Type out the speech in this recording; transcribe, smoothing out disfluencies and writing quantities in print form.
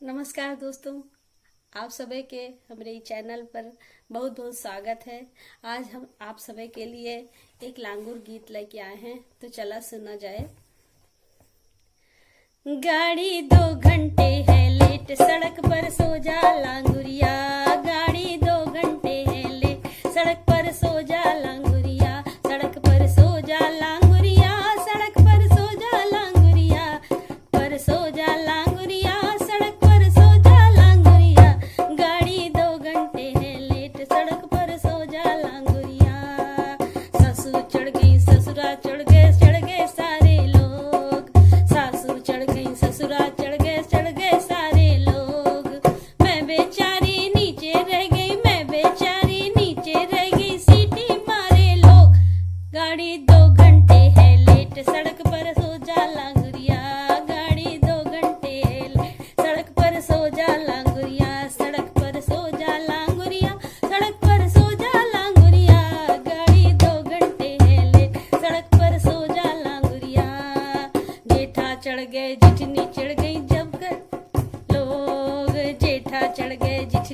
नमस्कार दोस्तों, आप सभी के हमारे चैनल पर बहुत बहुत स्वागत है। आज हम आप सभी के लिए एक लांगुर गीत लेके आए हैं, तो चला सुना जाए। गाड़ी 2 घंटे है लेट, सड़क पर सो जा लांगुरिया। गाड़ी 2 घंटे है लेट, सड़क पर सो जा लांगुरिया। सड़क पर सो जा लांगुरिया, सड़क पर सो जा लांगुरिया, पर सो जा लांगुरिया, सड़क पर सो जा लांगुरिया। गाड़ी 2 घंटे है लेट, सड़क पर सो जा लांगुरिया। ससुर चढ़ गई ससुरा चढ़ गए सारे लोग। सासू चढ़ गई ससुरा चढ़ गए सारे लोग। मैं बेचारी नीचे रह गई, मैं बेचारी नीचे रह गई, सीटी मारे लोग। गाड़ी 2 घंटे है लेट, सड़क पर सो जा लांगुरिया। गाड़ी 2 घंटे है लेट, सड़क पर सो जा लांगुरिया। सड़क पर सो जा लांगुरिया, सड़क पर सो जा लांगुरिया। गाड़ी 2 घंटे है लेट, सड़क पर सो जा लांगुरिया। जेठा चढ़ गए जिठनी चढ़ गई जब कर लोग। जेठा चढ़ गए जिठनी